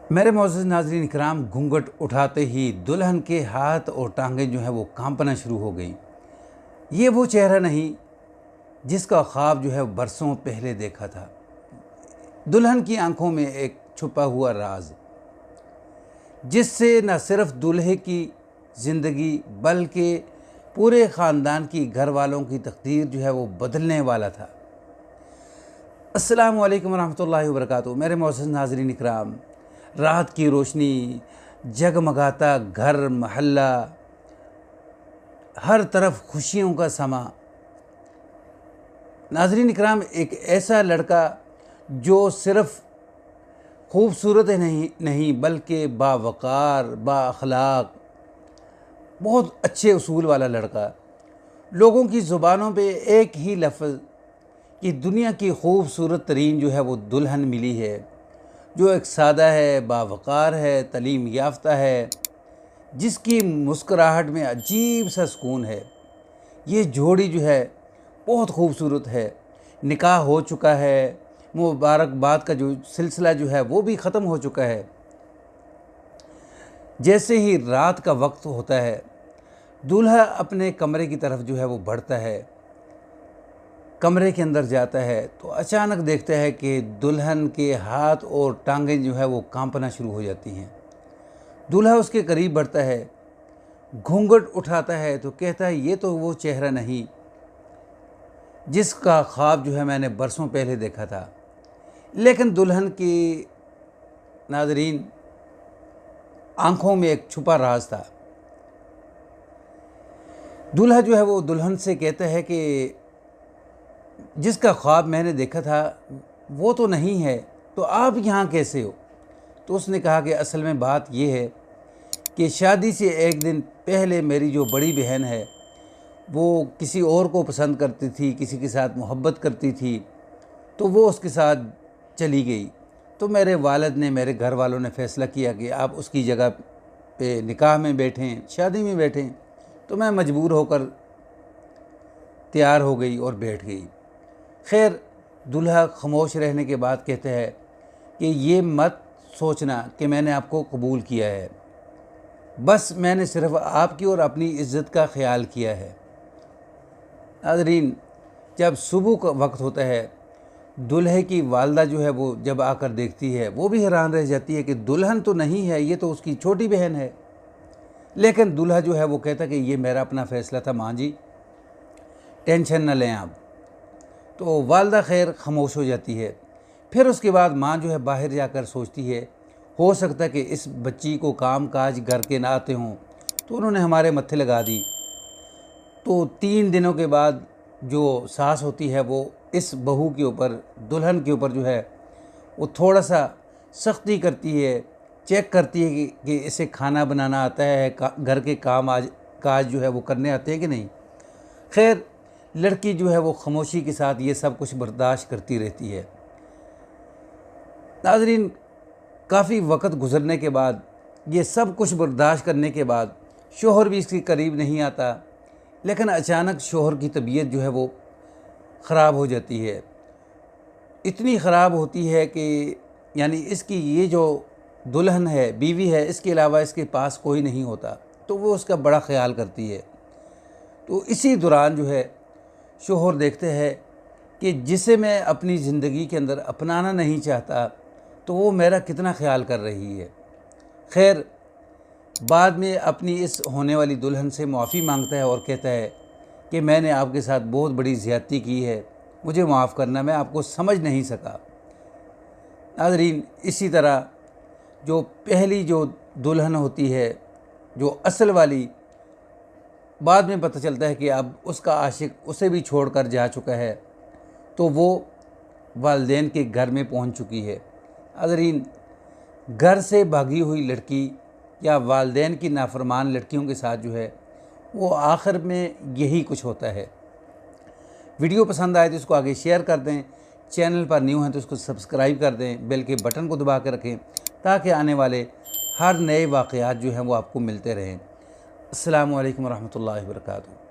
मेरे मोअज़्ज़ज़ नाज़रीन इकराम, घूंघट उठाते ही दुल्हन के हाथ और टांगें जो हैं वो कांपना शुरू हो गई। ये वो चेहरा नहीं जिसका ख्वाब जो है बरसों पहले देखा था। दुल्हन की आंखों में एक छुपा हुआ राज, जिससे न सिर्फ दूल्हे की ज़िंदगी बल्कि पूरे ख़ानदान की, घर वालों की तकदीर जो है वो बदलने वाला था। अस्सलामु अलैकुम रहमतुल्लाहि व बरकातुहू। मेरे मोअज़्ज़ज़ नाज़रीन इकराम, रात की रोशनी, जगमगाता घर महल्ला, हर तरफ खुशियों का समा। नाज़रीन इकराम, एक ऐसा लड़का जो सिर्फ़ खूबसूरत नहीं बल्कि बावक़ार, बाअख़लाक़, बहुत अच्छे उसूल वाला लड़का। लोगों की ज़ुबानों पे एक ही लफ्ज़ कि दुनिया की खूबसूरत तरीन जो है वो दुल्हन मिली है, जो एक सादा है, बावक़ार है, तलीम याफ्ता है, जिसकी मुस्कुराहट में अजीब सा सुकून है। ये जोड़ी जो है बहुत खूबसूरत है। निकाह हो चुका है, मुबारकबाद का जो सिलसिला जो है वो भी ख़त्म हो चुका है। जैसे ही रात का वक्त होता है, दूल्हा अपने कमरे की तरफ जो है वो बढ़ता है, कमरे के अंदर जाता है तो अचानक देखता है कि दुल्हन के हाथ और टांगें जो है वो कांपना शुरू हो जाती हैं। दूल्हा उसके करीब बढ़ता है, घूंघट उठाता है तो कहता है, ये तो वो चेहरा नहीं जिसका ख्वाब जो है मैंने बरसों पहले देखा था। लेकिन दुल्हन की, नाज़रीन, आंखों में एक छुपा राज था। दूल्हा जो है वो दुल्हन से कहता है कि जिसका ख्वाब मैंने देखा था वो तो नहीं है, तो आप यहाँ कैसे हो? तो उसने कहा कि असल में बात ये है कि शादी से एक दिन पहले मेरी जो बड़ी बहन है वो किसी और को पसंद करती थी, किसी के साथ मोहब्बत करती थी, तो वो उसके साथ चली गई। तो मेरे वालिद ने, मेरे घर वालों ने फ़ैसला किया कि आप उसकी जगह पे निकाह में बैठें, शादी में बैठें। तो मैं मजबूर होकर तैयार हो गई और बैठ गई। खैर, दूल्हा खामोश रहने के बाद कहते हैं कि ये मत सोचना कि मैंने आपको कबूल किया है, बस मैंने सिर्फ़ आपकी और अपनी इज़्ज़त का ख़्याल किया है। नाज़रीन, जब सुबह का वक्त होता है, दूल्हे की वालदा जो है वो जब आकर देखती है, वो भी हैरान रह जाती है कि दुल्हन तो नहीं है, ये तो उसकी छोटी बहन है। लेकिन दूल्हा जो है वो कहता कि ये मेरा अपना फ़ैसला था माँ जी, टेंशन न लें आप। तो वालदा खैर खामोश हो जाती है। फिर उसके बाद माँ जो है बाहर जाकर सोचती है, हो सकता है कि इस बच्ची को काम काज घर के ना आते हों, तो उन्होंने हमारे मत्थे लगा दी। तो 3 दिनों के बाद जो सास होती है वो इस बहू के ऊपर, दुल्हन के ऊपर जो है वो थोड़ा सा सख्ती करती है, चेक करती है कि इसे खाना बनाना आता है, घर के काम काज जो है वो करने आते हैं कि नहीं। खैर, लड़की जो है वो खामोशी के साथ ये सब कुछ बर्दाश्त करती रहती है। नाज़रीन, काफ़ी वक्त गुज़रने के बाद, ये सब कुछ बर्दाश्त करने के बाद, शोहर भी इसके करीब नहीं आता। लेकिन अचानक शोहर की तबीयत जो है वो ख़राब हो जाती है। इतनी ख़राब होती है कि यानी इसकी ये जो दुल्हन है, बीवी है, इसके अलावा इसके पास कोई नहीं होता, तो वो उसका बड़ा ख्याल करती है। तो इसी दौरान जो है शोहर देखते हैं कि जिसे मैं अपनी ज़िंदगी के अंदर अपनाना नहीं चाहता, तो वो मेरा कितना ख्याल कर रही है। खैर, बाद में अपनी इस होने वाली दुल्हन से माफ़ी मांगता है और कहता है कि मैंने आपके साथ बहुत बड़ी ज़्यादती की है, मुझे माफ़ करना, मैं आपको समझ नहीं सका। नाज़रीन, इसी तरह जो पहली जो दुल्हन होती है, जो असल वाली, बाद में पता चलता है कि अब उसका आशिक उसे भी छोड़कर जा चुका है, तो वो वालिदैन के घर में पहुंच चुकी है। नाज़रीन, घर से भागी हुई लड़की या वालिदैन की नाफरमान लड़कियों के साथ जो है वो आखिर में यही कुछ होता है। वीडियो पसंद आए तो इसको आगे शेयर कर दें, चैनल पर न्यू हैं तो इसको सब्सक्राइब कर दें, बेल के बटन को दबा कर रखें ताकि आने वाले हर नए वाक़यात जो हैं वो आपको मिलते रहें। अस्सलामु अलैकुम रहमतुल्लाहि व बरकातुहू।